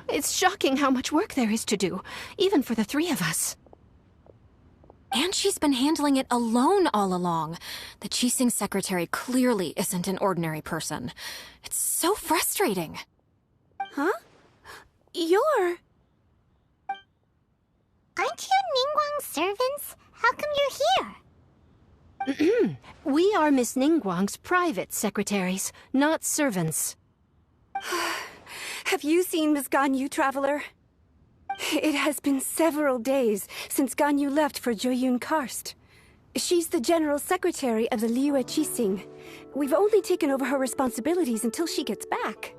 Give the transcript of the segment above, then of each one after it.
It's shocking how much work there is to do, even for the three of us. And she's been handling it alone all along. The Qixing secretary clearly isn't an ordinary person. It's so frustrating. Huh? You're... Aren't you Ningguang's servants? How come you're here? We are Miss Ningguang's private secretaries, not servants. Have you seen Miss Ganyu, Traveler? It has been several days since Ganyu left for Jueyun Karst. She's the general secretary of the Liyue Qixing. We've only taken over her responsibilities until she gets back.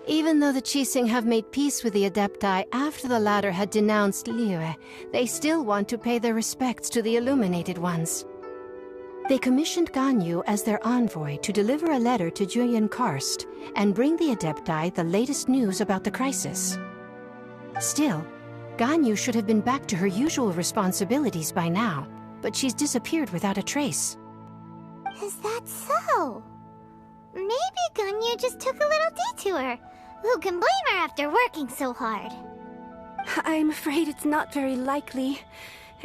Even though the Qixing have made peace with the Adepti after the latter had denounced Liyue, they still want to pay their respects to the Illuminated Ones. They commissioned Ganyu as their envoy to deliver a letter to Jueyun Karst and bring the Adepti the latest news about the crisis. Still, Ganyu should have been back to her usual responsibilities by now, but she's disappeared without a trace. Is that so? Maybe Ganyu just took a little detour. Who can blame her after working so hard? I'm afraid it's not very likely.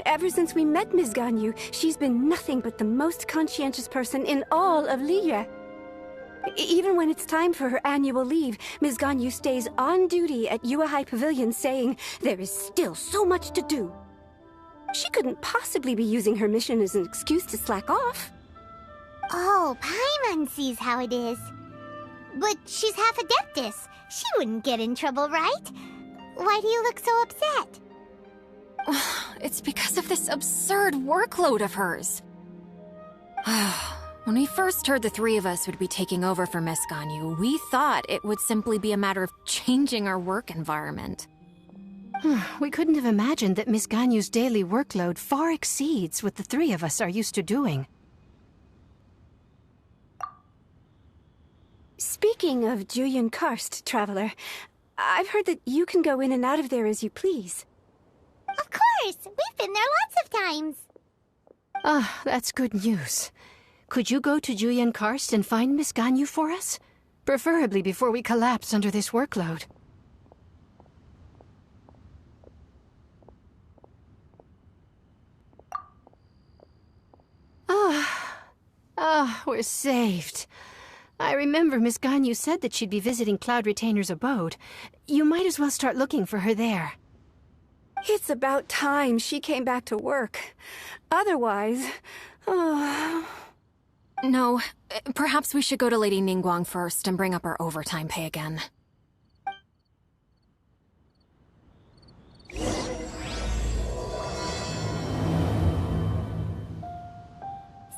Ever since we met Ms. Ganyu, she's been nothing but the most conscientious person in all of Liyue. Even when it's time for her annual leave, Ms. Ganyu stays on duty at Yuehai Pavilion saying there is still so much to do. She couldn't possibly be using her mission as an excuse to slack off. Oh, Paimon sees how it is. But she's half Adeptus. She wouldn't get in trouble, right? Why do you look so upset? It's because of this absurd workload of hers. When we first heard the three of us would be taking over for Miss Ganyu, we thought it would simply be a matter of changing our work environment. We couldn't have imagined that Miss Ganyu's daily workload far exceeds what the three of us are used to doing. Speaking of Jueyun Karst, Traveler, I've heard that you can go in and out of there as you please. Of course! We've been there lots of times! That's good news. Could you go to Jueyun Karst and find Miss Ganyu for us? Preferably before we collapse under this workload. We're saved. I remember Miss Ganyu said that she'd be visiting Cloud Retainer's abode. You might as well start looking for her there. It's about time she came back to work. Otherwise... No, perhaps we should go to Lady Ningguang first and bring up our overtime pay again.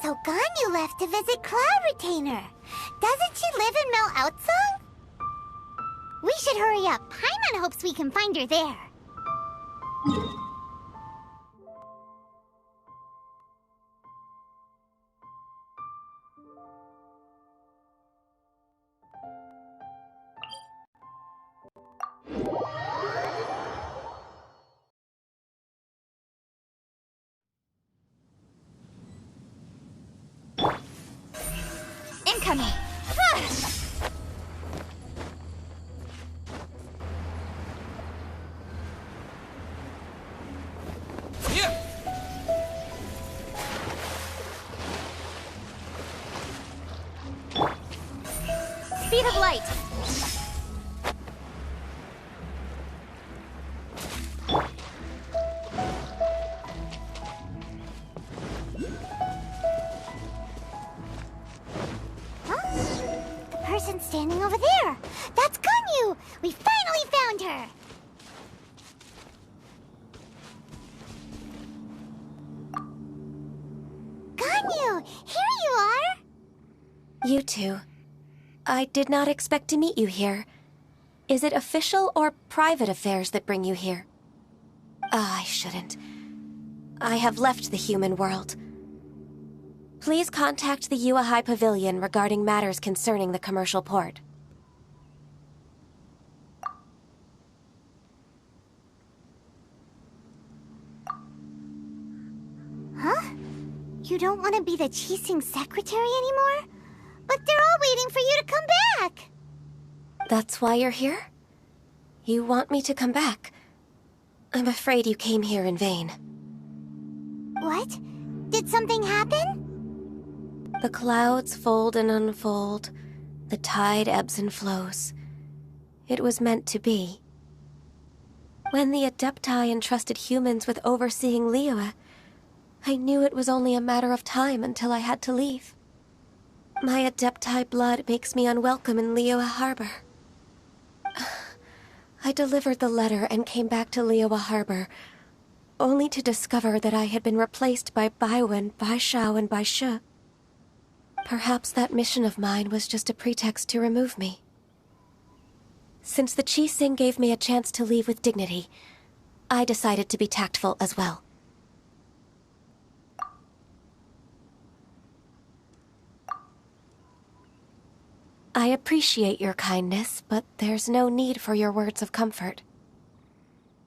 So Ganyu left to visit Cloud Retainer. Doesn't she live in Mel Outsong? We should hurry up. Paimon hopes we can find her there. Incoming! Speed of light! The person standing over there! That's Ganyu! We finally found her! to. I did not expect to meet you here. Is it official or private affairs that bring you here? I shouldn't. I have left the human world. Please contact the Yua High Pavilion regarding matters concerning the commercial port. Huh? You don't want to be the Qixing secretary anymore? But they're all waiting for you to come back! That's why you're here? You want me to come back? I'm afraid you came here in vain. What? Did something happen? The clouds fold and unfold. The tide ebbs and flows. It was meant to be. When the Adepti entrusted humans with overseeing Liyue, I knew it was only a matter of time until I had to leave. My Adepti blood makes me unwelcome in Liyue Harbor. I delivered the letter and came back to Liyue Harbor, only to discover that I had been replaced by Baiwen, Baishao, and Baishe. Perhaps that mission of mine was just a pretext to remove me. Since the Qixing gave me a chance to leave with dignity, I decided to be tactful as well. I appreciate your kindness, but there's no need for your words of comfort.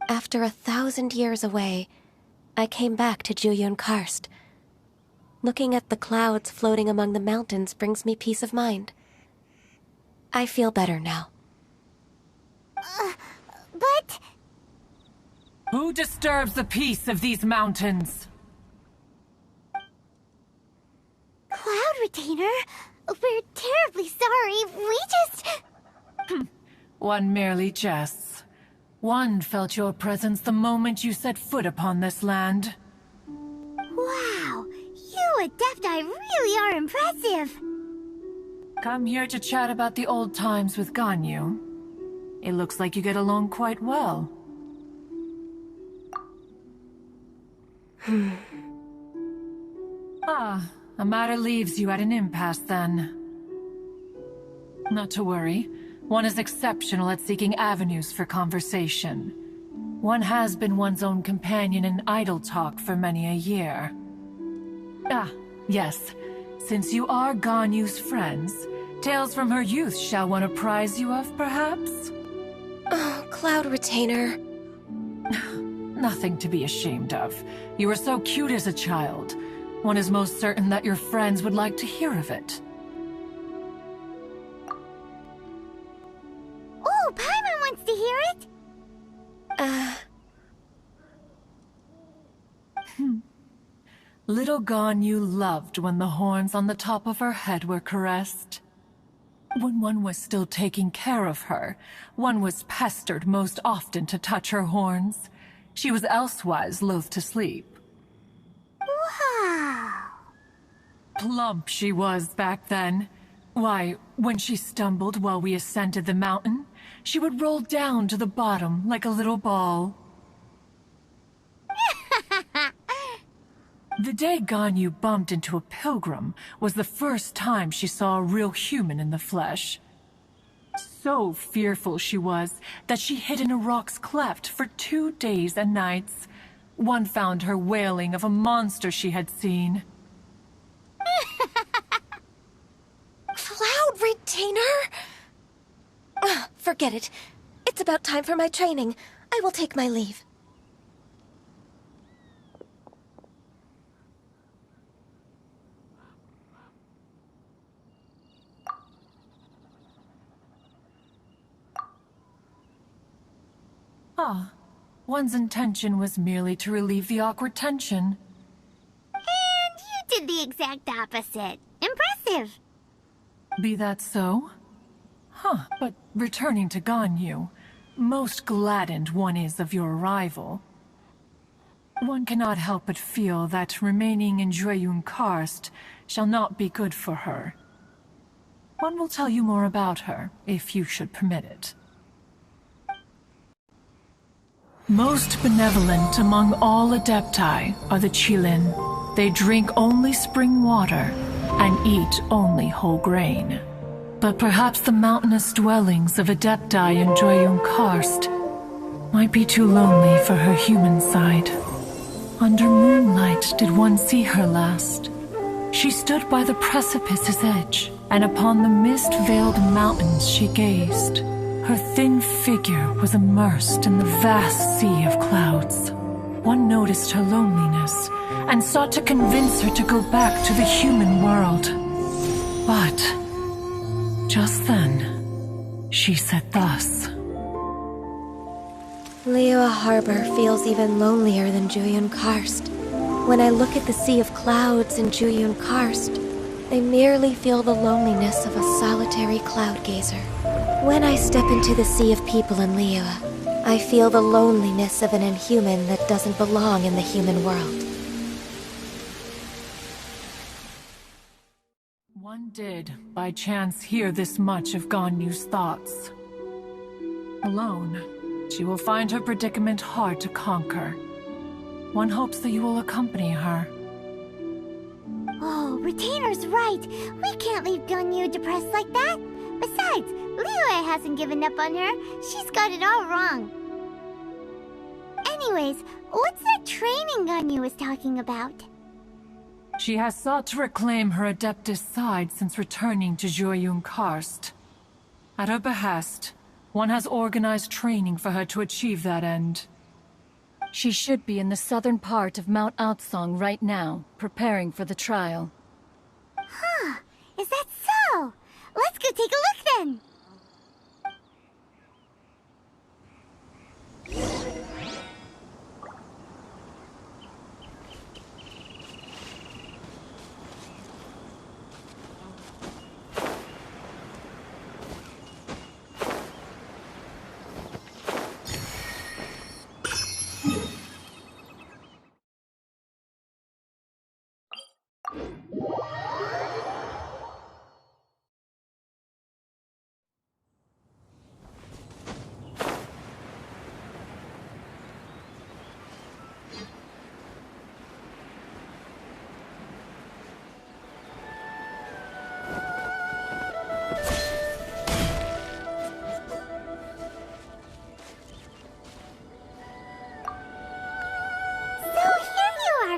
After 1,000 years away, I came back to Jueyun Karst. Looking at the clouds floating among the mountains brings me peace of mind. I feel better now. But... Who disturbs the peace of these mountains? Cloud Retainer, we're terribly sorry. We just... One merely jests. One felt your presence the moment you set foot upon this land. Wow, you Adepti really are impressive. Come here to chat about the old times with Ganyu. It looks like you get along quite well. A matter leaves you at an impasse then. Not to worry. One is exceptional at seeking avenues for conversation. One has been one's own companion in idle talk for many a year. Ah, yes. Since you are Ganyu's friends, tales from her youth shall one apprise you of, perhaps? Oh, Cloud Retainer. Nothing to be ashamed of. You were so cute as a child. One is most certain that your friends would like to hear of it. Oh, Paimon wants to hear it. Little Ganyu loved when the horns on the top of her head were caressed. When one was still taking care of her, one was pestered most often to touch her horns. She was elsewise loath to sleep. Wow. Plump she was back then. Why, when she stumbled while we ascended the mountain, she would roll down to the bottom like a little ball. The day Ganyu bumped into a pilgrim was the first time she saw a real human in the flesh. So fearful she was that she hid in a rock's cleft for 2 days and nights. One found her wailing of a monster she had seen. Cloud Retainer? Forget it. It's about time for my training. I will take my leave. One's intention was merely to relieve the awkward tension. And you did the exact opposite. Impressive. Be that so? But returning to Ganyu, most gladdened one is of your arrival. One cannot help but feel that remaining in Jueyun Karst shall not be good for her. One will tell you more about her, if you should permit it. Most benevolent among all Adepti are the Qilin. They drink only spring water, and eat only whole grain. But perhaps the mountainous dwellings of Adepti in Jueyun Karst might be too lonely for her human side. Under moonlight did one see her last. She stood by the precipice's edge, and upon the mist-veiled mountains she gazed. Her thin figure was immersed in the vast sea of clouds. One noticed her loneliness, and sought to convince her to go back to the human world. But just then, she said thus. Liyue Harbor feels even lonelier than Jueyun Karst. When I look at the sea of clouds in Jueyun Karst, I merely feel the loneliness of a solitary cloud gazer. When I step into the sea of people in Liyue, I feel the loneliness of an inhuman that doesn't belong in the human world. One did, by chance, hear this much of Ganyu's thoughts. Alone, she will find her predicament hard to conquer. One hopes that you will accompany her. Oh, Retainer's right. We can't leave Ganyu depressed like that. Besides, Liyue hasn't given up on her. She's got it all wrong. Anyways, what's that training Ganyu was talking about? She has sought to reclaim her Adeptus side since returning to Jueyun Karst. At her behest, one has organized training for her to achieve that end. She should be in the southern part of Mount Aotsong right now, preparing for the trial. Huh, is that so? Let's go take a look then!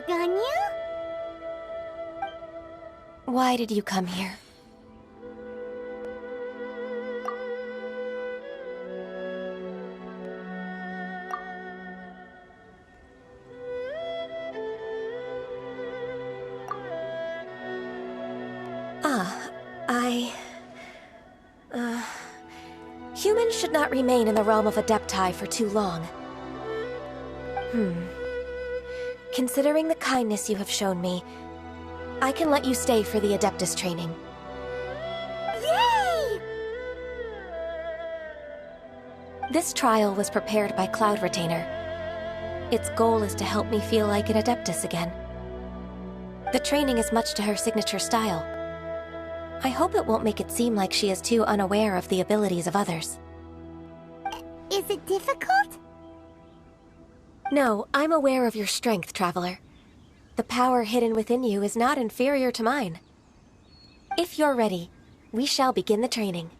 Ganyu? Why did you come here? Humans should not remain in the realm of Adepti for too long. Considering the kindness you have shown me, I can let you stay for the Adeptus training. Yay! This trial was prepared by Cloud Retainer. Its goal is to help me feel like an Adeptus again. The training is much to her signature style. I hope it won't make it seem like she is too unaware of the abilities of others. Is it difficult? No, I'm aware of your strength, Traveler. The power hidden within you is not inferior to mine. If you're ready, we shall begin the training.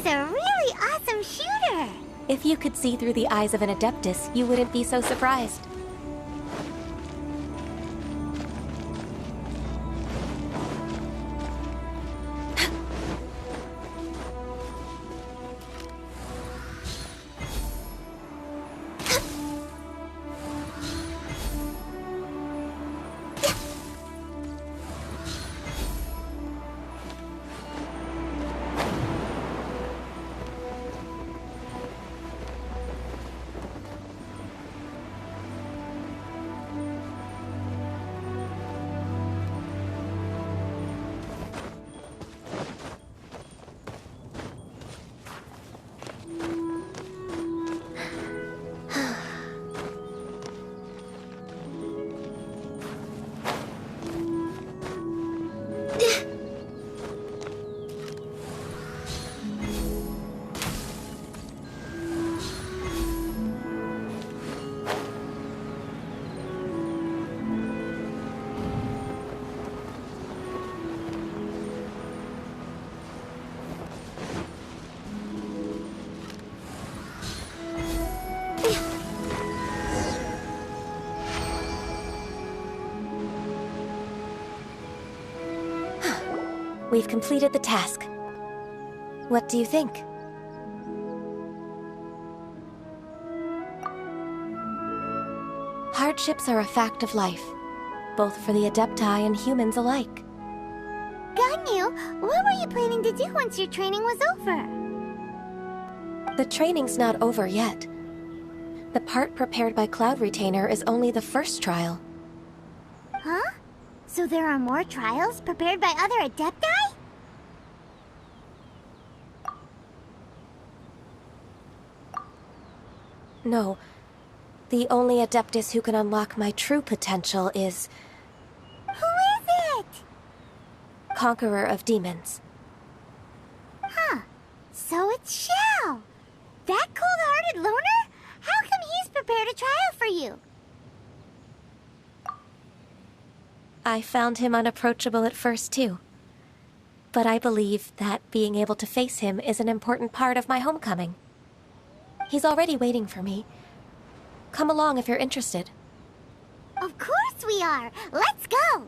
is a really awesome shooter! If you could see through the eyes of an Adeptus, you wouldn't be so surprised. We've completed the task. What do you think? Hardships are a fact of life, both for the Adepti and humans alike. Ganyu, what were you planning to do once your training was over? The training's not over yet. The part prepared by Cloud Retainer is only the first trial. Huh? So there are more trials prepared by other Adepti? No. The only Adeptus who can unlock my true potential is... Who is it? Conqueror of Demons. Huh. So it's Xiao. That cold-hearted loner? How come he's prepared a trial for you? I found him unapproachable at first, too. But I believe that being able to face him is an important part of my homecoming. He's already waiting for me. Come along if you're interested. Of course we are! Let's go!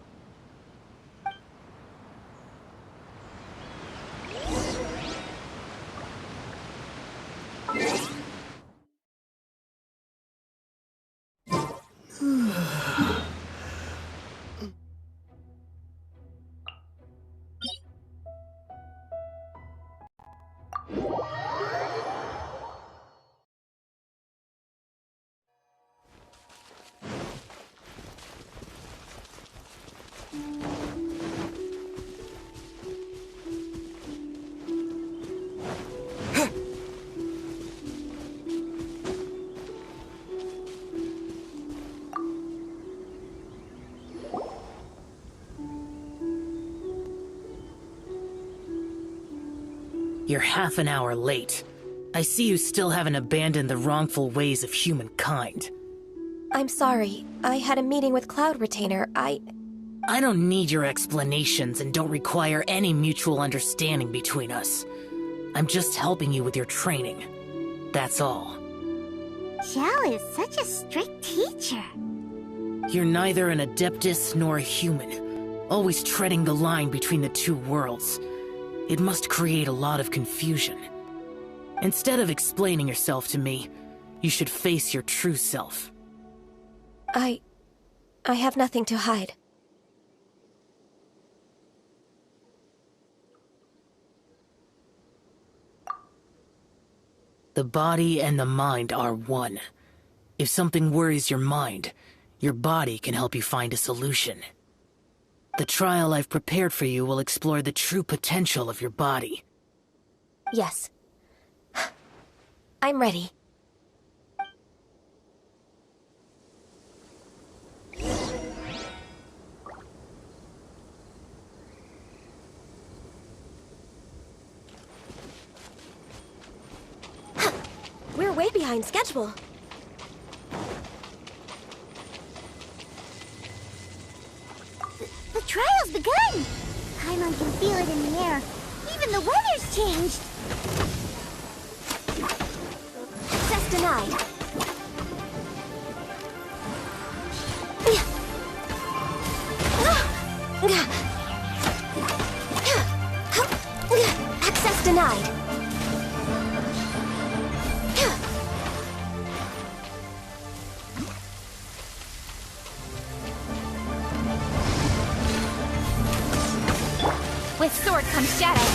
You're half an hour late. I see you still haven't abandoned the wrongful ways of humankind. I'm sorry. I had a meeting with Cloud Retainer. I don't need your explanations and don't require any mutual understanding between us. I'm just helping you with your training. That's all. Xiao is such a strict teacher. You're neither an Adeptus nor a human, always treading the line between the two worlds. It must create a lot of confusion. Instead of explaining yourself to me, you should face your true self. I have nothing to hide. The body and the mind are one. If something worries your mind, your body can help you find a solution. The trial I've prepared for you will explore the true potential of your body. Yes. I'm ready. We're way behind schedule. The trial's begun! Paimon can feel it in the air. Even the weather's changed. Access denied. Access denied. With sword comes shadow.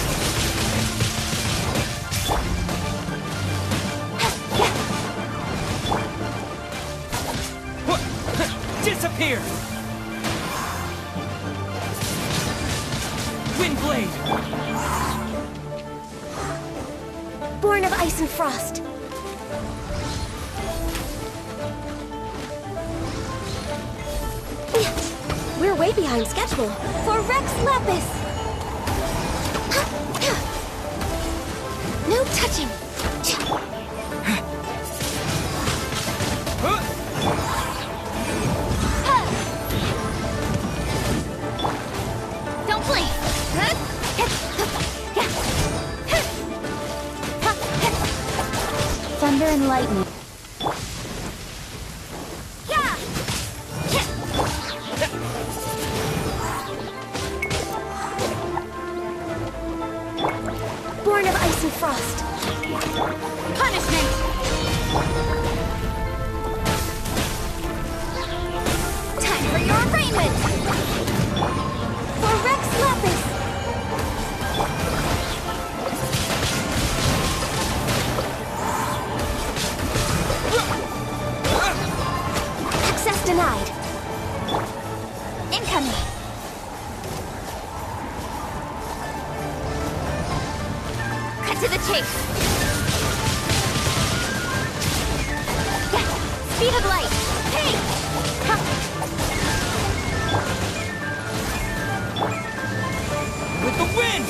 Disappear! Windblade! Born of ice and frost. We're way behind schedule. For Rex Lapis! No touching! Don't blink! Thunder and lightning. Born of ice and frost. Punishment! Time for your arraignment! For Rex Lapis! Access denied. Incoming! Cut to the chase! Speed of light! Hey! With the wind!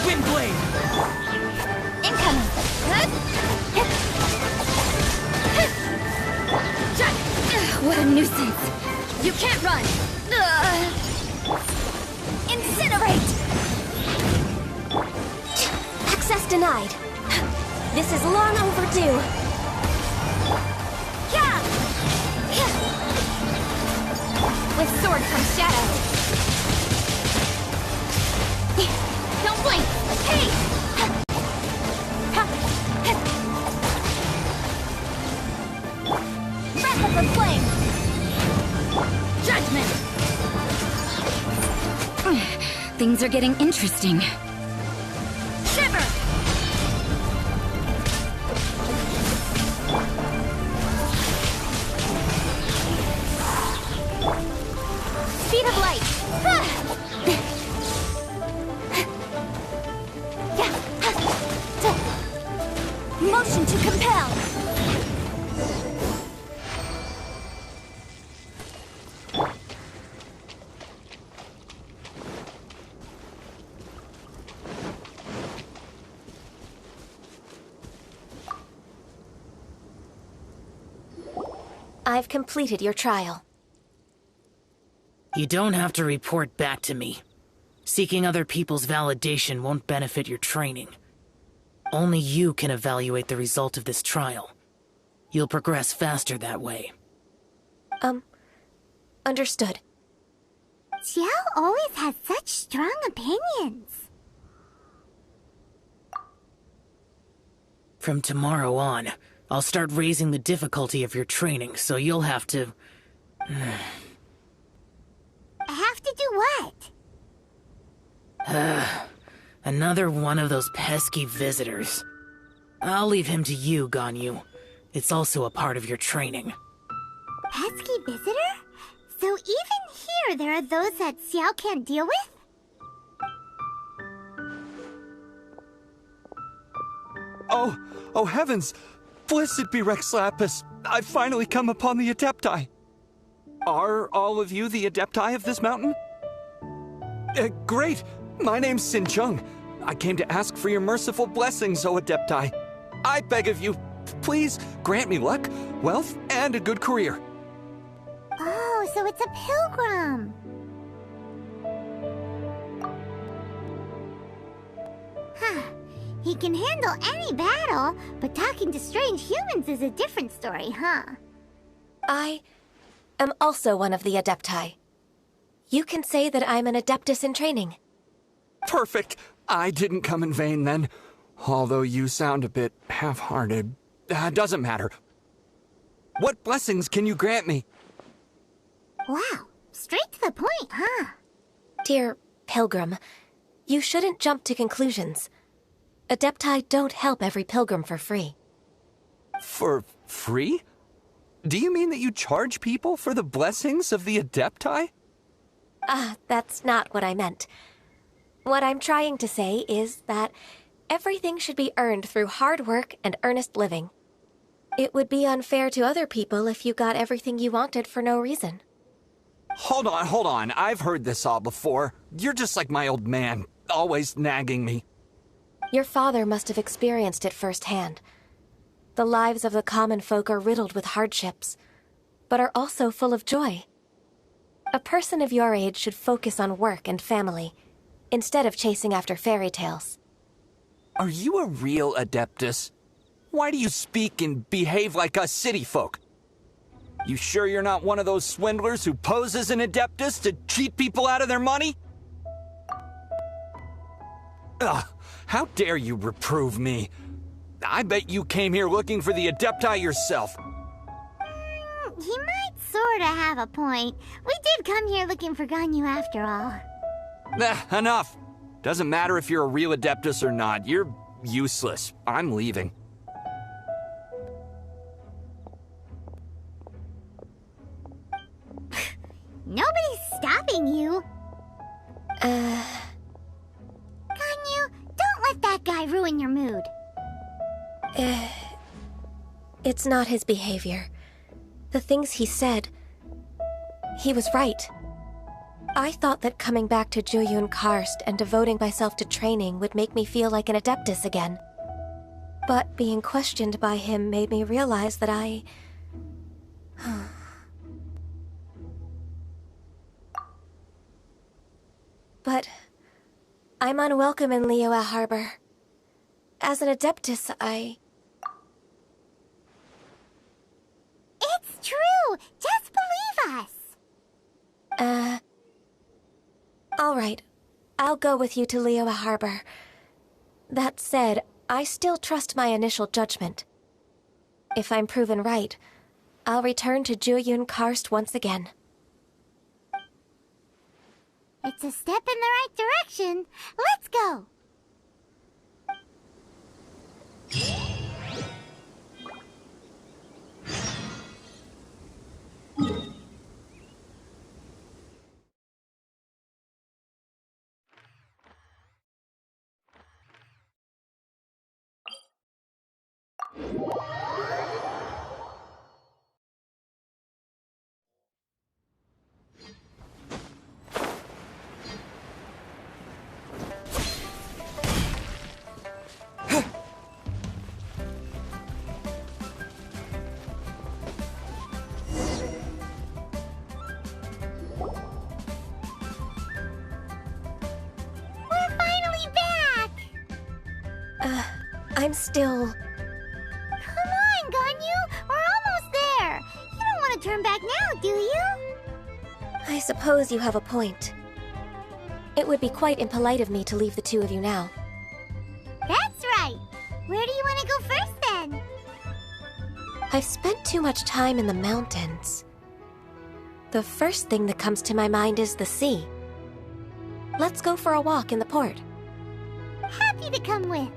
Windblade! Incoming! What a nuisance! You can't run! Incinerate! Access denied. This is long overdue. With sword comes shadow. Don't blink! Hey! Breath of the flame! Judgment! Things are getting interesting. Shiver! Speed of light! Motion to compel! I've completed your trial. You don't have to report back to me. Seeking other people's validation won't benefit your training. Only you can evaluate the result of this trial. You'll progress faster that way. Understood. Xiao always has such strong opinions. From tomorrow on, I'll start raising the difficulty of your training, so you'll have to... Have to do what? Another one of those pesky visitors. I'll leave him to you, Ganyu. It's also a part of your training. Pesky visitor? So even here there are those that Xiao can't deal with? Oh heavens! Blessed be Rex Lapis! I've finally come upon the Adepti! Are all of you the Adepti of this mountain? Great! My name's Sin Chung. I came to ask for your merciful blessings, O Adepti. I beg of you, please grant me luck, wealth, and a good career. Oh, so it's a pilgrim. He can handle any battle, but talking to strange humans is a different story, huh? I am also one of the Adepti. You can say that I'm an Adeptus in training. Perfect. I didn't come in vain then. Although you sound a bit half-hearted. Doesn't matter. What blessings can you grant me? Wow, straight to the point, huh? Dear Pilgrim, you shouldn't jump to conclusions. Adepti don't help every pilgrim for free. For free? Do you mean that you charge people for the blessings of the Adepti? That's not what I meant. What I'm trying to say is that everything should be earned through hard work and earnest living. It would be unfair to other people if you got everything you wanted for no reason. Hold on. I've heard this all before. You're just like my old man, always nagging me. Your father must have experienced it firsthand. The lives of the common folk are riddled with hardships, but are also full of joy. A person of your age should focus on work and family, instead of chasing after fairy tales. Are you a real Adeptus? Why do you speak and behave like us city folk? You sure you're not one of those swindlers who pose as an Adeptus to cheat people out of their money? Ugh, how dare you reprove me? I bet you came here looking for the Adepti yourself. He might sorta have a point. We did come here looking for Ganyu after all. Enough. Doesn't matter if you're a real Adeptus or not. You're useless. I'm leaving. Nobody's stopping you. Ganyu, don't let that guy ruin your mood. It's not his behavior. The things he said, he was right. I thought that coming back to Jueyun Karst and devoting myself to training would make me feel like an Adeptus again. But being questioned by him made me realize that I... But I'm unwelcome in Liyue Harbor. As an Adeptus, It's true! Just believe us! All right. I'll go with you to Liyue Harbor. That said, I still trust my initial judgment. If I'm proven right, I'll return to Jueyun Karst once again. It's a step in the right direction. Let's go! I'm still... Come on, Ganyu! We're almost there! You don't want to turn back now, do you? I suppose you have a point. It would be quite impolite of me to leave the two of you now. That's right! Where do you want to go first, then? I've spent too much time in the mountains. The first thing that comes to my mind is the sea. Let's go for a walk in the port. Happy to come with.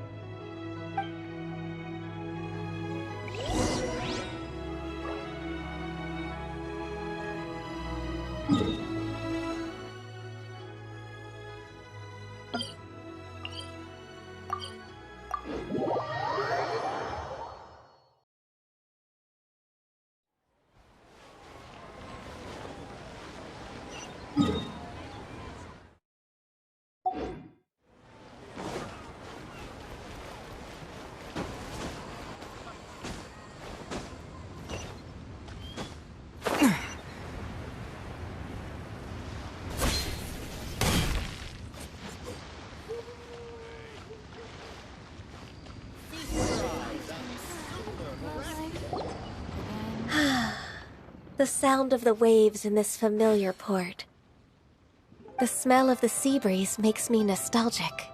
The sound of the waves in this familiar port. The smell of the sea breeze makes me nostalgic.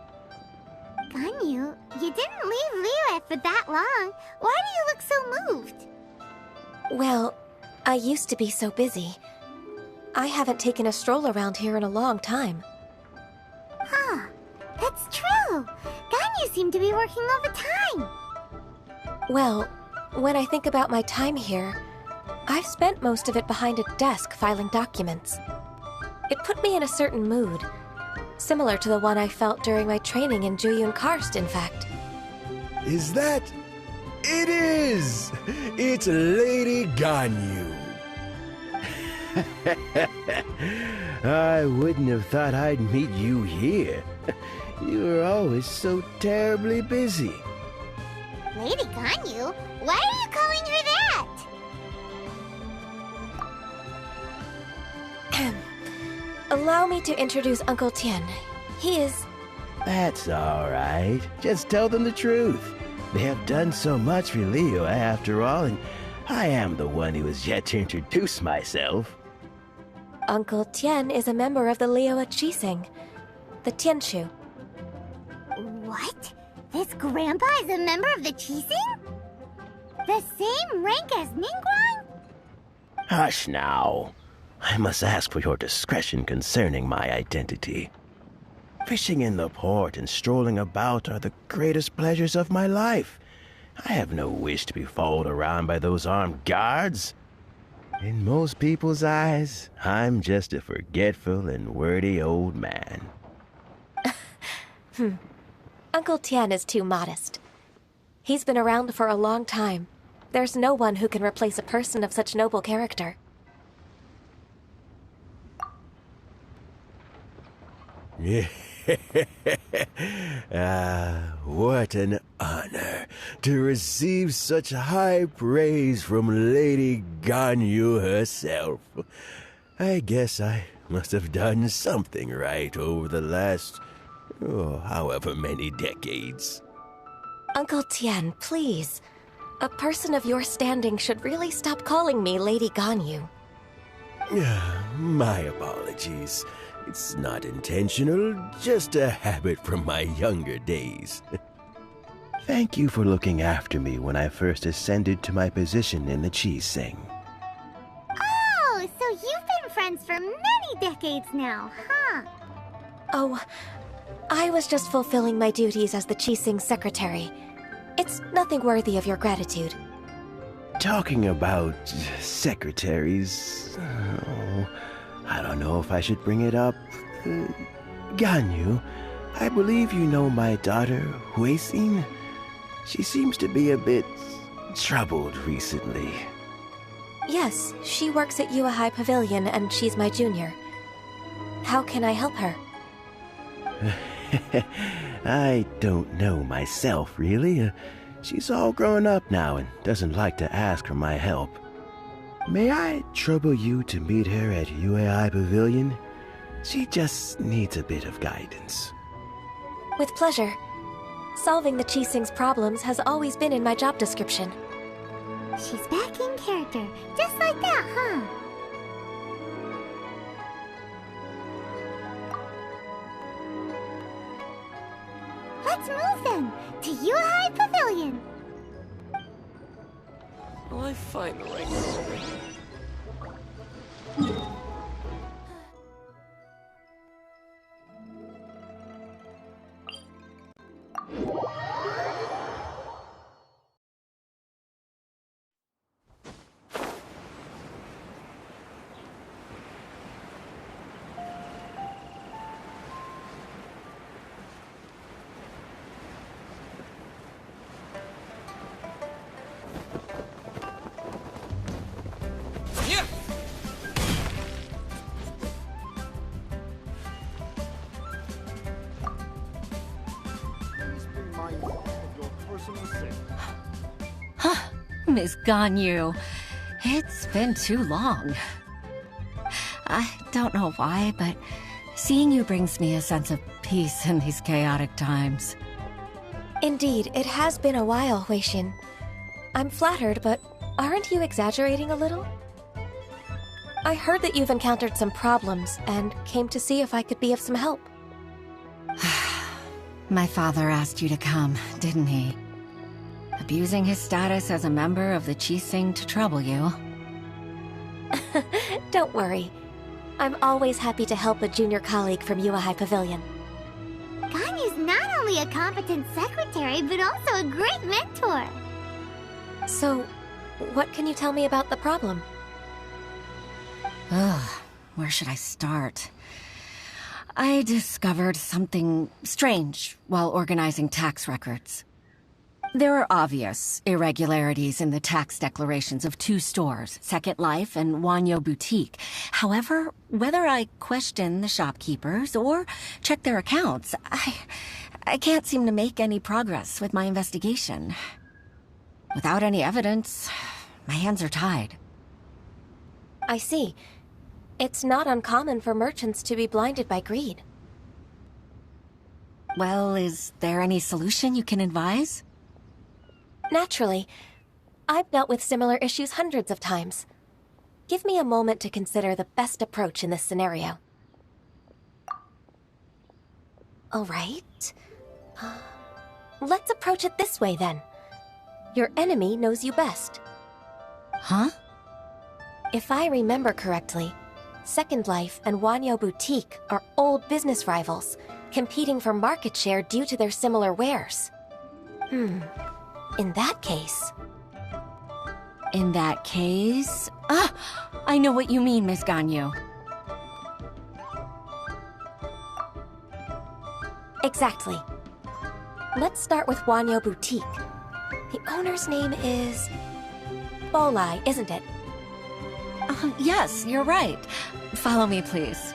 Ganyu, you didn't leave Liyue for that long. Why do you look so moved? Well, I used to be so busy. I haven't taken a stroll around here in a long time. Huh, that's true. Ganyu seemed to be working overtime. Well, when I think about my time here, I've spent most of it behind a desk filing documents. It put me in a certain mood, similar to the one I felt during my training in Jueyun Karst, in fact. Is that... It is! It's Lady Ganyu. I wouldn't have thought I'd meet you here. You were always so terribly busy. Lady Ganyu? Why are you calling her that? Allow me to introduce Uncle Tian. He is... That's all right. Just tell them the truth. They have done so much for Liyue after all, and I am the one who has yet to introduce myself. Uncle Tian is a member of the Liyue Qixing, the Tianshu. What? This grandpa is a member of the Qixing? The same rank as Ningguang? Hush now. I must ask for your discretion concerning my identity. Fishing in the port and strolling about are the greatest pleasures of my life. I have no wish to be followed around by those armed guards. In most people's eyes, I'm just a forgetful and wordy old man. Uncle Tian is too modest. He's been around for a long time. There's no one who can replace a person of such noble character. What an honor to receive such high praise from Lady Ganyu herself. I guess I must have done something right over the last, however many decades. Uncle Tian, please. A person of your standing should really stop calling me Lady Ganyu. My apologies. It's not intentional, just a habit from my younger days. Thank you for looking after me when I first ascended to my position in the Qixing. Oh, so you've been friends for many decades now, huh? Oh, I was just fulfilling my duties as the Qixing secretary. It's nothing worthy of your gratitude. Talking about secretaries... I don't know if I should bring it up. Ganyu, I believe you know my daughter, Huixin. She seems to be a bit troubled recently. Yes, she works at Yue High Pavilion and she's my junior. How can I help her? I don't know myself, really. She's all grown up now and doesn't like to ask for my help. May I trouble you to meet her at Yue High Pavilion? She just needs a bit of guidance. With pleasure. Solving the Qixing's problems has always been in my job description. She's back in character, just like that, huh? Let's move then, to Yue High Pavilion. Will I find the right Miss Ganyu, it's been too long. I don't know why, but seeing you brings me a sense of peace in these chaotic times. Indeed, it has been a while, Huixin. I'm flattered, but aren't you exaggerating a little? I heard that you've encountered some problems and came to see if I could be of some help. My father asked you to come, didn't he? Abusing his status as a member of the Qixing to trouble you. Don't worry. I'm always happy to help a junior colleague from Yuehai Pavilion. Ganyu's not only a competent secretary, but also a great mentor. So, what can you tell me about the problem? Ugh, where should I start? I discovered something strange while organizing tax records. There are obvious irregularities in the tax declarations of 2 stores, Second Life and Wanyo Boutique. However, whether I question the shopkeepers or check their accounts, I can't seem to make any progress with my investigation. Without any evidence, my hands are tied. I see. It's not uncommon for merchants to be blinded by greed. Well, is there any solution you can advise? Naturally. I've dealt with similar issues hundreds of times. Give me a moment to consider the best approach in this scenario. All right. Let's approach it this way, then. Your enemy knows you best. Huh? If I remember correctly, Second Life and Wanyo Boutique are old business rivals, competing for market share due to their similar wares. In that case... I know what you mean, Miss Ganyu. Exactly. Let's start with Wanyo Boutique. The owner's name is... Bolai, isn't it? Yes, you're right. Follow me, please.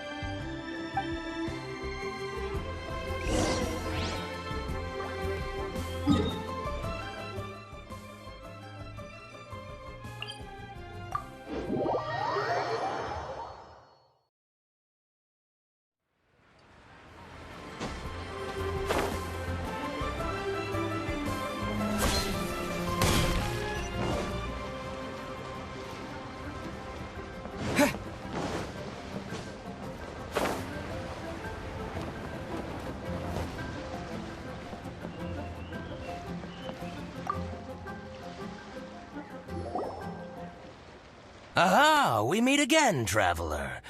Aha! We meet again, traveler.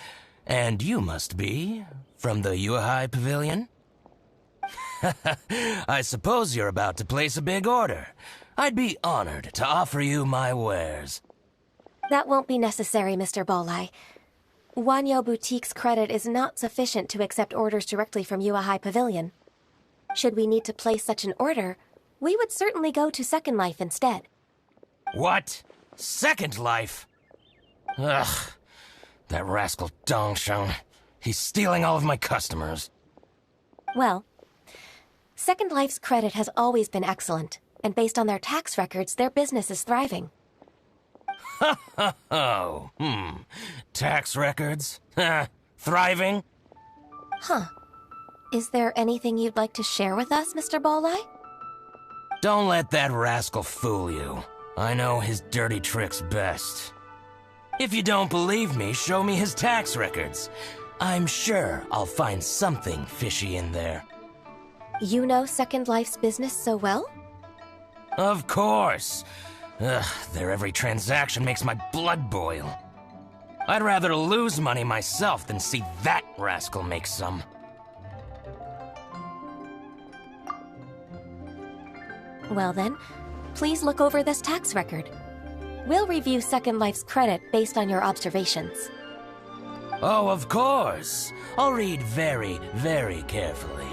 And you must be from the Yuehai Pavilion? I suppose you're about to place a big order. I'd be honored to offer you my wares. That won't be necessary, Mr. Bolai. Wanyo Boutique's credit is not sufficient to accept orders directly from Yuehai Pavilion. Should we need to place such an order, we would certainly go to Second Life instead. What? Second Life? Ugh. That rascal Dongsheng. He's stealing all of my customers. Well, Second Life's credit has always been excellent, and based on their tax records, their business is thriving. Tax records? Thriving? Huh. Is there anything you'd like to share with us, Mr. Bolai? Don't let that rascal fool you. I know his dirty tricks best. If you don't believe me, show me his tax records. I'm sure I'll find something fishy in there. You know Second Life's business so well? Of course. Ugh, their every transaction makes my blood boil. I'd rather lose money myself than see that rascal make some. Well then, please look over this tax record. We'll review Second Life's credit based on your observations. Oh, of course. I'll read very, very carefully.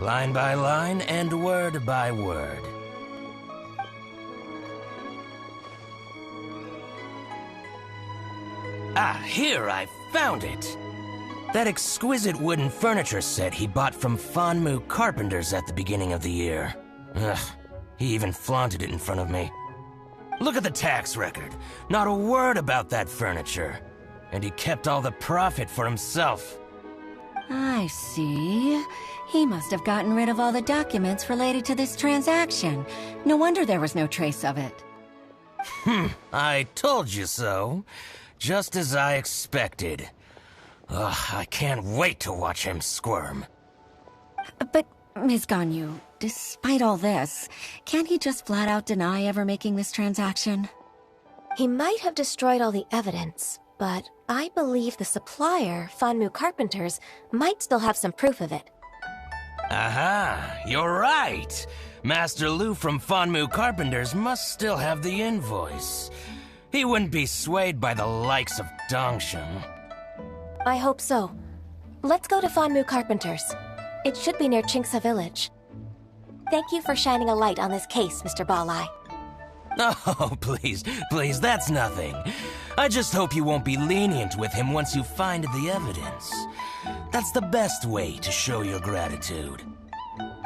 Line by line and word by word. Ah, here, I found it. That exquisite wooden furniture set he bought from Fanmu Carpenters at the beginning of the year. Ugh, he even flaunted it in front of me. Look at the tax record. Not a word about that furniture. And he kept all the profit for himself. I see. He must have gotten rid of all the documents related to this transaction. No wonder there was no trace of it. I told you so. Just as I expected. Ugh, I can't wait to watch him squirm. But, Ms. Ganyu, despite all this, can't he just flat out deny ever making this transaction? He might have destroyed all the evidence, but I believe the supplier, Fanmu Carpenters, might still have some proof of it. Aha, you're right. Master Lu from Fanmu Carpenters must still have the invoice. He wouldn't be swayed by the likes of Dongshin. I hope so. Let's go to Fanmu Carpenters. It should be near Chingsa village. Thank you for shining a light on this case, Mr. Balai. Oh, please, that's nothing. I just hope you won't be lenient with him once you find the evidence. That's the best way to show your gratitude.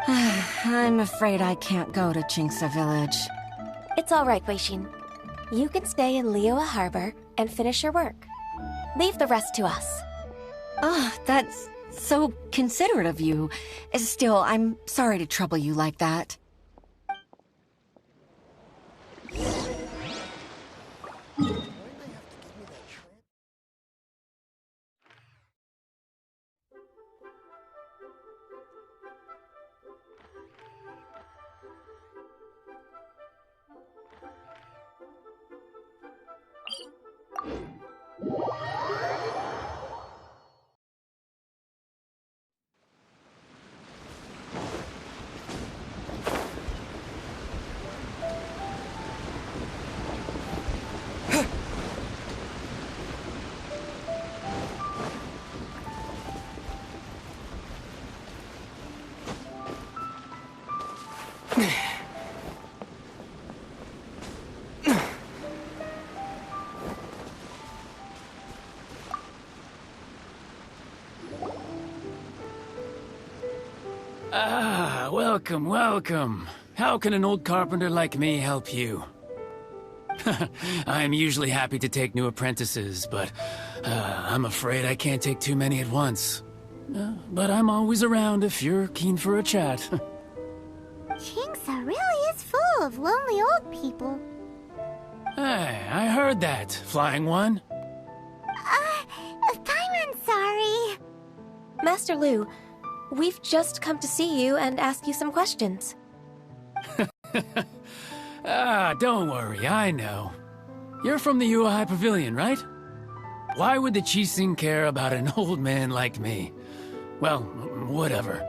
I'm afraid I can't go to Chingsa village. It's all right, Weishin. You can stay in Liyue Harbor and finish your work. Leave the rest to us. Oh, that's so considerate of you. Still, I'm sorry to trouble you like that. Ah, welcome, welcome. How can an old carpenter like me help you? I'm usually happy to take new apprentices, but I'm afraid I can't take too many at once. But I'm always around if you're keen for a chat. Chingsa really is full of lonely old people. Hey, I heard that, Flying One. Paimon, sorry. Master Lu, we've just come to see you and ask you some questions. Don't worry, I know. You're from the Yuehai Pavilion, right? Why would the Qixing care about an old man like me? Well, whatever.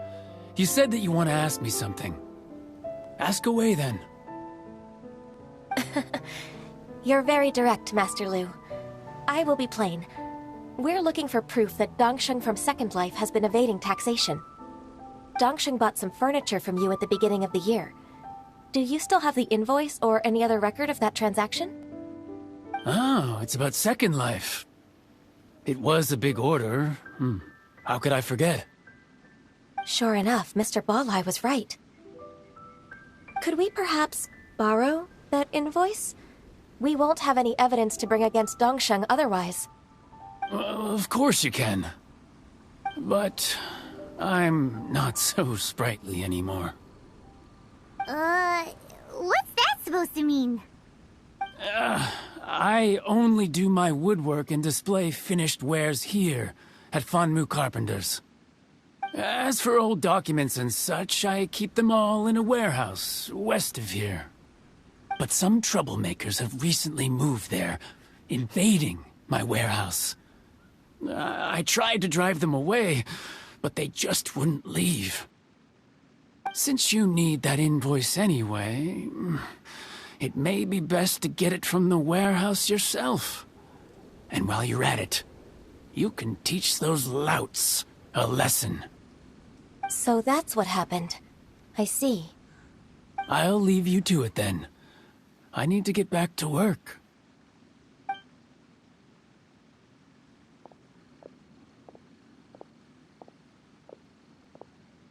You said that you want to ask me something. Ask away, then. You're very direct, Master Lu. I will be plain. We're looking for proof that Dongsheng from Second Life has been evading taxation. Dongsheng bought some furniture from you at the beginning of the year. Do you still have the invoice or any other record of that transaction? Oh, it's about Second Life. It was a big order. How could I forget? Sure enough, Mr. Balai was right. Could we perhaps borrow that invoice? We won't have any evidence to bring against Dongsheng otherwise. Of course you can. But I'm not so sprightly anymore. What's that supposed to mean? I only do my woodwork and display finished wares here at Fanmu Carpenters. As for old documents and such, I keep them all in a warehouse west of here. But some troublemakers have recently moved there, invading my warehouse. I tried to drive them away, but they just wouldn't leave. Since you need that invoice anyway, it may be best to get it from the warehouse yourself. And while you're at it, you can teach those louts a lesson. So that's what happened. I see. I'll leave you to it then. I need to get back to work.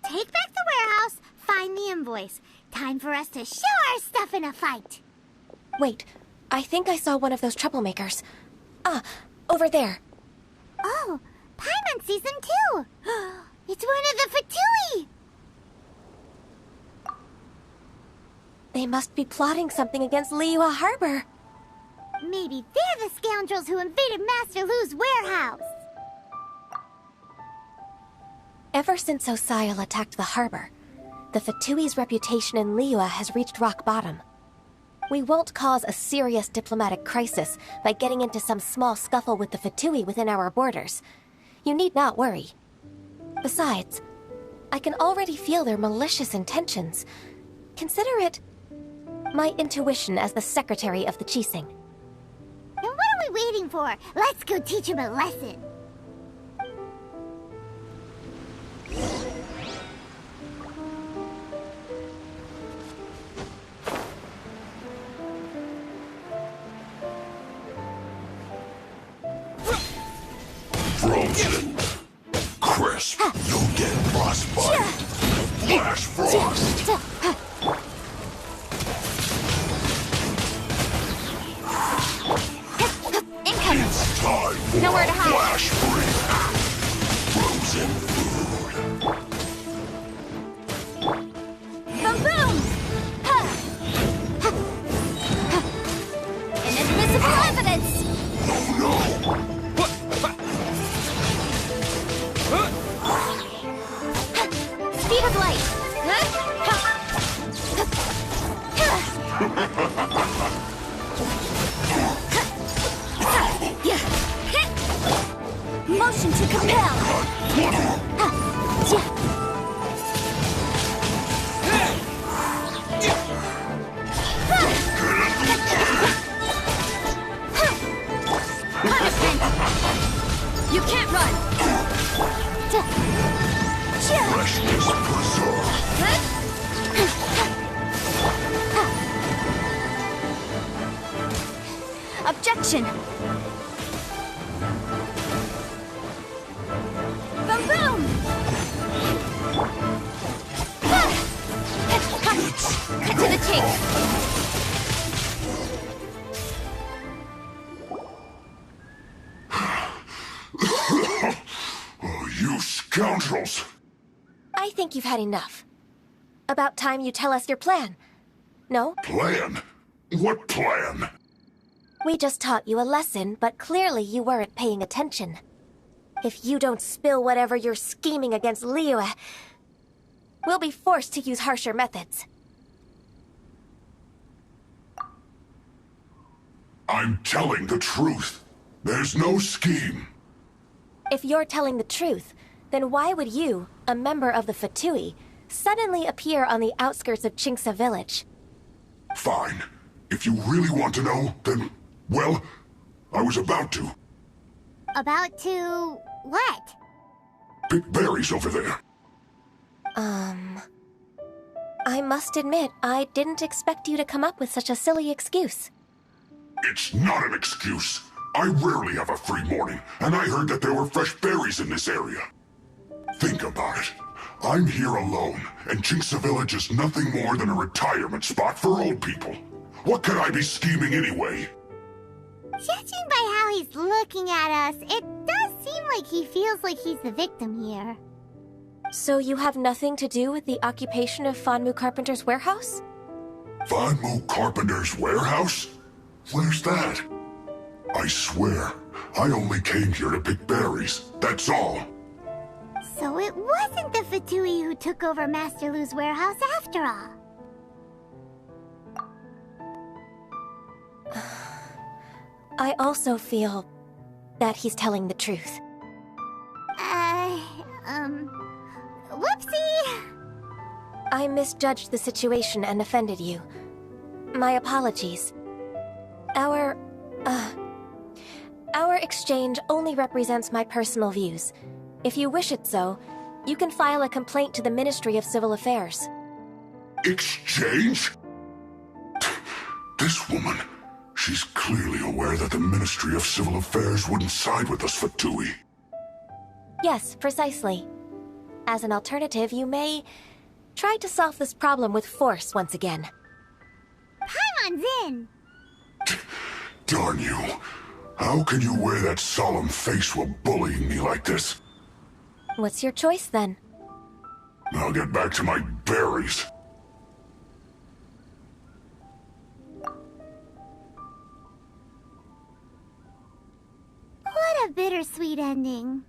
Take back the warehouse, find the invoice. Time for us to show our stuff in a fight. Wait, I think I saw one of those troublemakers. Ah, over there. Oh, Paimon sees them too. It's one of the Fatui. They must be plotting something against Liyue Harbor. maybe they're the scoundrels who invaded Master Lu's warehouse. Ever since Osial attacked the harbor, the Fatui's reputation in Liyue has reached rock bottom. We won't cause a serious diplomatic crisis by getting into some small scuffle with the Fatui within our borders. You need not worry. Besides, I can already feel their malicious intentions. Consider it my intuition as the secretary of the Qixing. Then what are we waiting for? Let's go teach him a lesson. Frozen. Crisp. You'll get frostbite. Flash frost. Incoming. It's time for Nowhere to hide. flash freak. Frozen food. Boom boom! Ha! Ha! Ha! Inadmissible evidence! Oh no! Speed of light! Motion to compel! You can't run! Freshness preserved. Objection! Boom boom! Cut to the chase! Oh, you scoundrels! I think you've had enough. About time you tell us your plan. No? Plan? What plan? We just taught you a lesson, but clearly you weren't paying attention. If you don't spill whatever you're scheming against Liyue, we'll be forced to use harsher methods. I'm telling the truth. There's no scheme. If you're telling the truth, then why would you, a member of the Fatui, suddenly appear on the outskirts of Qingce village? Fine. If you really want to know, then, well, I was about to. About to... what? Pick berries over there. I must admit, I didn't expect you to come up with such a silly excuse. It's not an excuse. I rarely have a free morning, and I heard that there were fresh berries in this area. Think about it. I'm here alone, and Qingce Village is nothing more than a retirement spot for old people. What could I be scheming anyway? Judging by how he's looking at us, it does seem like he feels like he's the victim here. So you have nothing to do with the occupation of Fanmu Carpenter's warehouse? Fanmu Carpenter's warehouse? Where's that? I swear, I only came here to pick berries, that's all. So it wasn't the Fatui who took over Master Lu's warehouse after all. I also feel that he's telling the truth. Whoopsie! I misjudged the situation and offended you. My apologies. Our exchange only represents my personal views. If you wish it so, you can file a complaint to the Ministry of Civil Affairs. Exchange? This woman, she's clearly aware that the Ministry of Civil Affairs wouldn't side with us Fatui. Yes, precisely. As an alternative, you may try to solve this problem with force once again. Paimon's in! Darn you. How can you wear that solemn face while bullying me like this? What's your choice, then? I'll get back to my berries. bittersweet ending.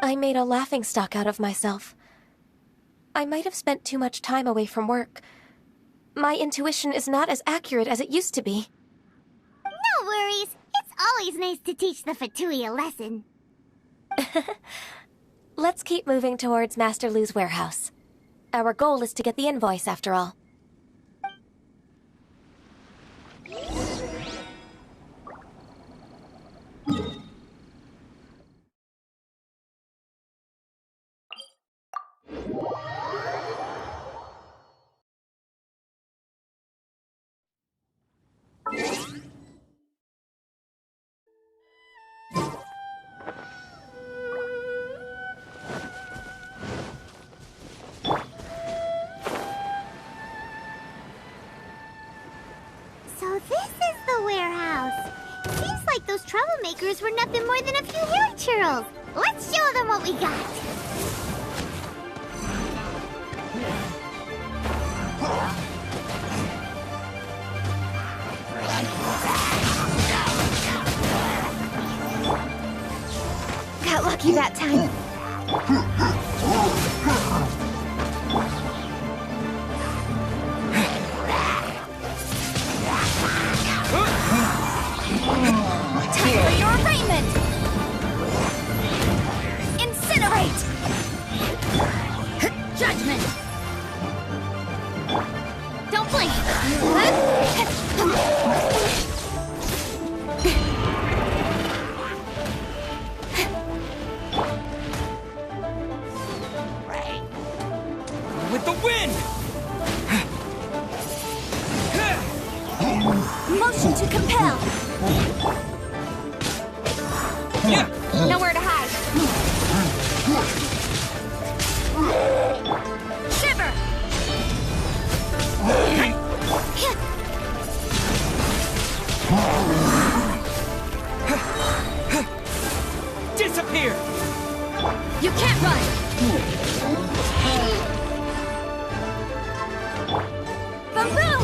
I made a laughingstock out of myself. I might have spent too much time away from work. My intuition is not as accurate as it used to be. No worries. It's always nice to teach the Fatui a lesson. Let's keep moving towards Master Lu's warehouse. Our goal is to get the invoice, after all. So this is the warehouse. Seems like those troublemakers were nothing more than a few hair churls. Let's show them what we got. Got lucky that time. Time for your arraignment! Incinerate! Judgment! Don't blink! With the wind! Motion to compel! Nowhere to hide! Shiver! Disappear! You can't run! Boom boom!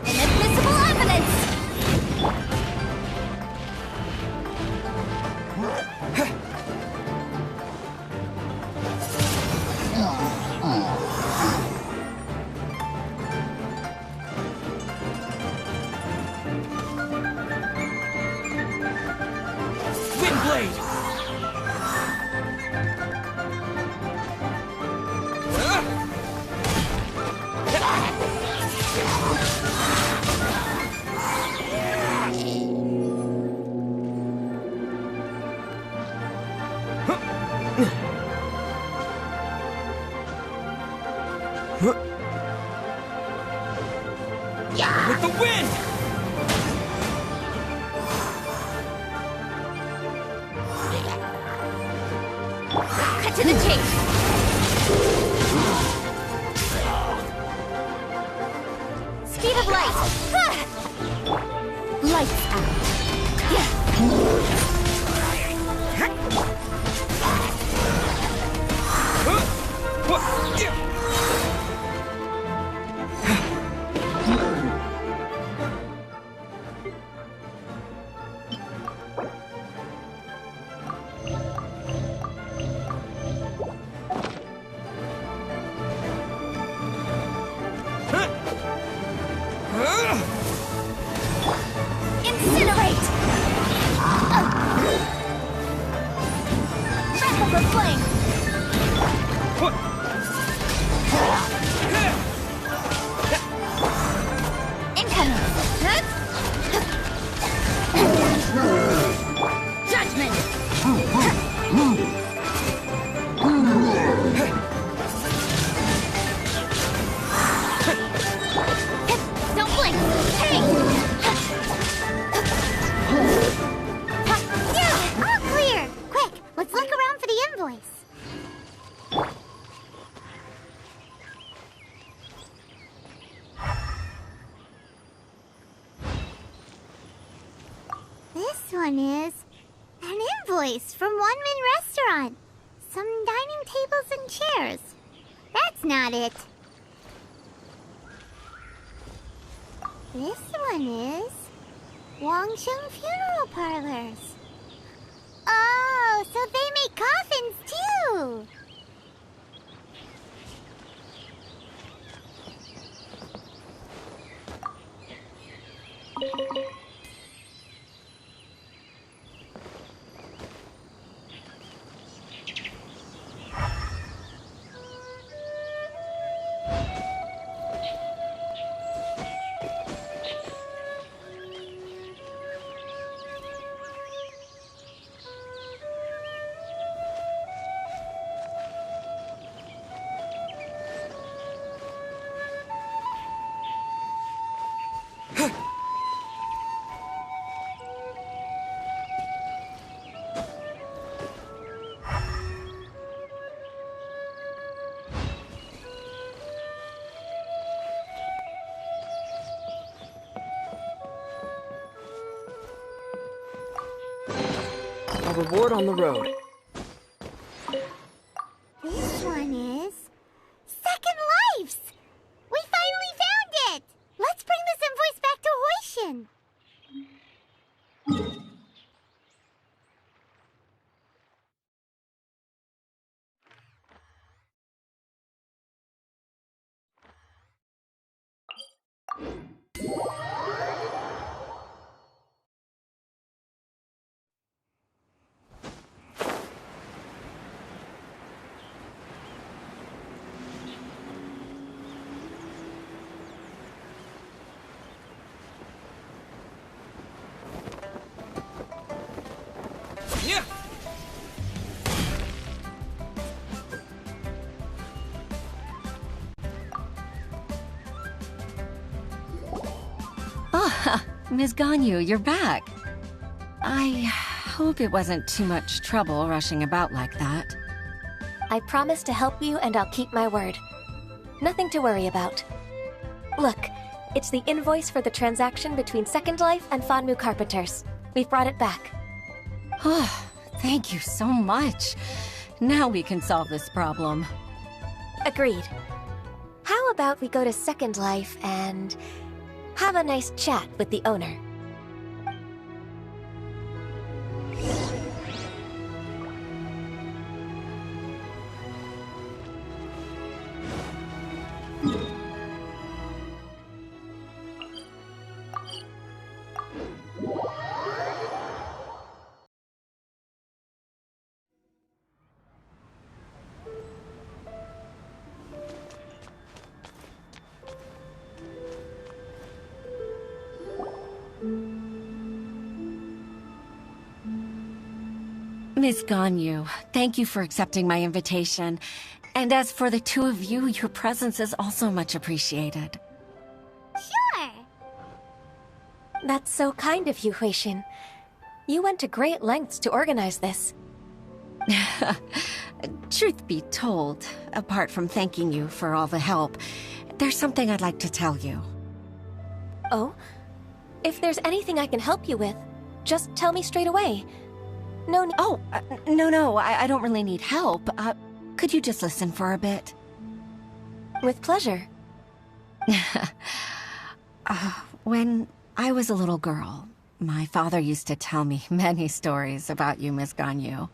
Inadmissible evidence! Windblade! With the wind! Cut to the chase! Speed of light! Lights out! Incinerate! Wrap up her flame! Incoming! Judgment! Don't blink! Hey! Yeah, all clear! Quick, let's look around for the invoice. This one is an invoice from One Min Restaurant. Some dining tables and chairs. That's not it. This one is Wangsheng Funeral Parlors. Oh, so they make coffins too! Reward on the road. This one is Second Lives! We finally found it! Let's bring this invoice back to Hoishin. Ms. Ganyu, you're back. I hope it wasn't too much trouble rushing about like that. I promise to help you and I'll keep my word. Nothing to worry about. Look, it's the invoice for the transaction between Second Life and Fanmu Carpenters. We've brought it back. Oh, thank you so much. Now we can solve this problem. Agreed. How about we go to Second Life and have a nice chat with the owner? Ms. Ganyu, thank you for accepting my invitation. And as for the two of you, your presence is also much appreciated. Sure! That's so kind of you, Huixin. You went to great lengths to organize this. Truth be told, apart from thanking you for all the help, there's something I'd like to tell you. Oh? If there's anything I can help you with, just tell me straight away. No need— Oh, no, I don't really need help. Could you just listen for a bit? With pleasure. When I was a little girl, my father used to tell me many stories about you, Ms. Ganyu.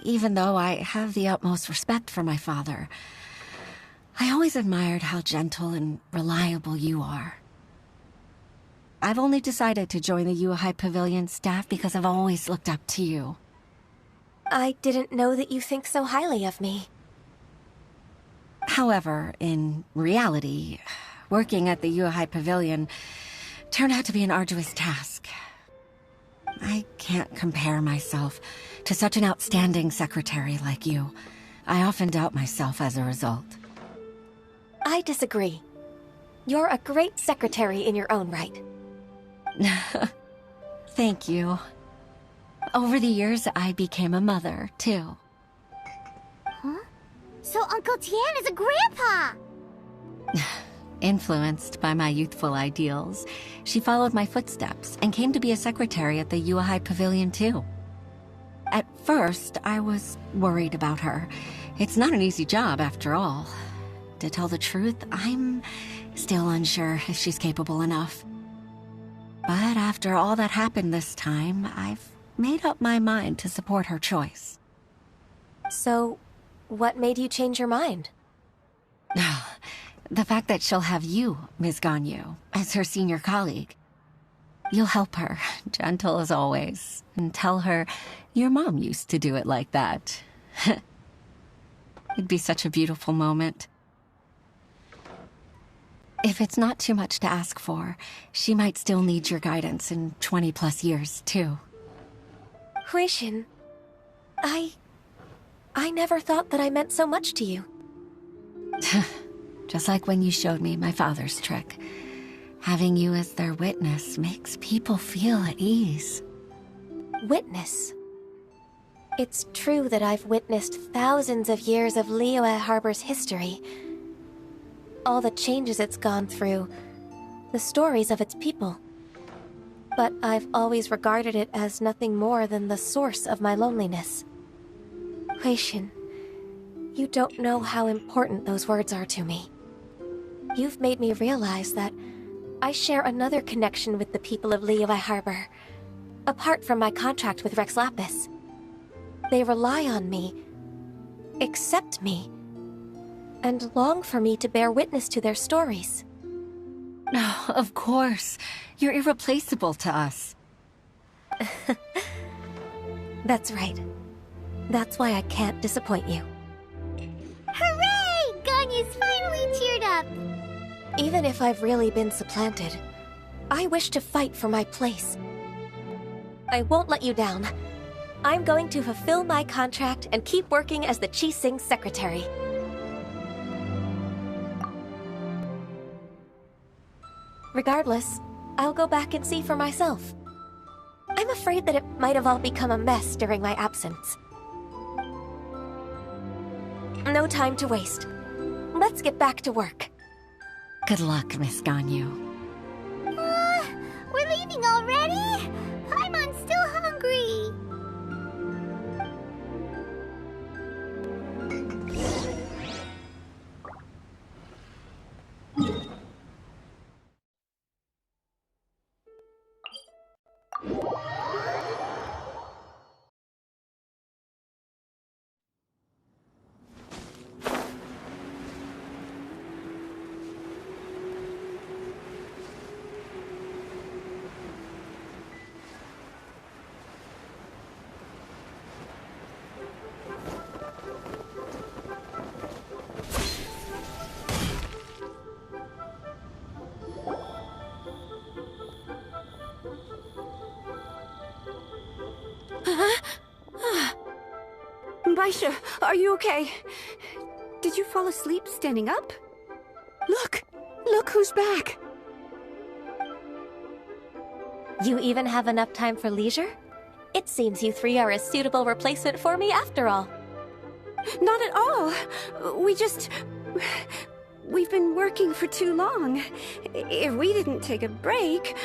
Even though I have the utmost respect for my father, I always admired how gentle and reliable you are. I've only decided to join the Yuehai Pavilion staff because I've always looked up to you. I didn't know that you think so highly of me. However, in reality, working at the Yuehai Pavilion turned out to be an arduous task. I can't compare myself to such an outstanding secretary like you. I often doubt myself as a result. I disagree. You're a great secretary in your own right. Thank you. Over the years, I became a mother, too. Huh? So Uncle Tian is a grandpa! Influenced by my youthful ideals, she followed my footsteps and came to be a secretary at the Yuehai Pavilion, too. At first, I was worried about her. It's not an easy job, after all. To tell the truth, I'm still unsure if she's capable enough. But after all that happened this time, I've made up my mind to support her choice. So, what made you change your mind? The fact that she'll have you, Ms. Ganyu, as her senior colleague. You'll help her, gentle as always, and tell her your mom used to do it like that. It'd be such a beautiful moment. If it's not too much to ask for, she might still need your guidance in 20+ years, too. Huixin, I never thought that I meant so much to you. Just like when you showed me my father's trick. Having you as their witness makes people feel at ease. Witness? It's true that I've witnessed thousands of years of Liyue Harbor's history. All the changes it's gone through, the stories of its people. But I've always regarded it as nothing more than the source of my loneliness. Huixin, you don't know how important those words are to me. You've made me realize that I share another connection with the people of Liyue Harbor, apart from my contract with Rex Lapis. They rely on me, accept me, and long for me to bear witness to their stories. Oh, of course. You're irreplaceable to us. That's right. That's why I can't disappoint you. Hooray! Ganyu's finally cheered up! Even if I've really been supplanted, I wish to fight for my place. I won't let you down. I'm going to fulfill my contract and keep working as the Qixing's secretary. Regardless, I'll go back and see for myself. I'm afraid that it might have all become a mess during my absence. No time to waste. Let's get back to work. Good luck, Miss Ganyu. We're leaving already? Paimon's still hungry. Baisha, are you okay? Did you fall asleep standing up? Look! Look who's back! You even have enough time for leisure? It seems you three are a suitable replacement for me after all. Not at all. We've been working for too long. If we didn't take a break...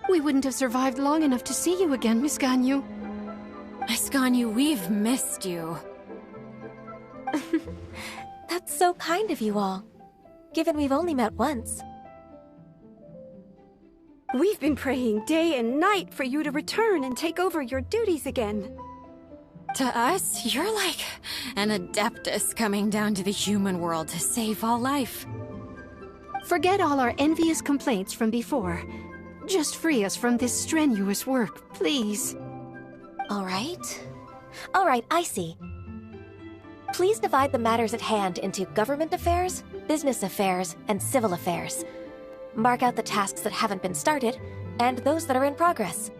We wouldn't have survived long enough to see you again, Miss Ganyu. Miss Ganyu, we've missed you. That's so kind of you all, given we've only met once. We've been praying day and night for you to return and take over your duties again. To us, you're like an Adeptus coming down to the human world to save all life. Forget all our envious complaints from before. Just free us from this strenuous work, please. All right. All right, I see. Please divide the matters at hand into government affairs, business affairs, and civil affairs. Mark out the tasks that haven't been started, and those that are in progress.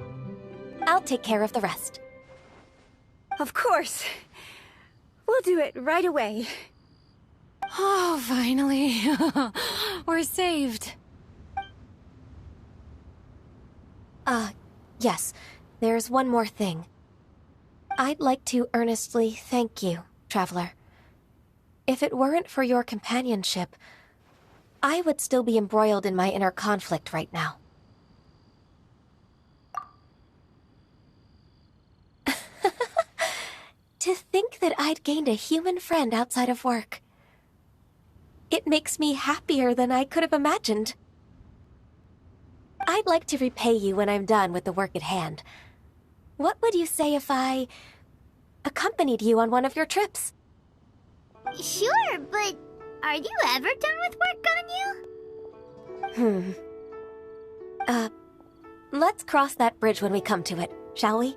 I'll take care of the rest. Of course. We'll do it right away. Oh, finally. We're saved. Yes. There's one more thing. I'd like to earnestly thank you, Traveler. If it weren't for your companionship, I would still be embroiled in my inner conflict right now. To think that I'd gained a human friend outside of work. It makes me happier than I could have imagined. I'd like to repay you when I'm done with the work at hand. What would you say if I accompanied you on one of your trips? Sure, but are you ever done with work, Ganyu? Let's cross that bridge when we come to it, shall we?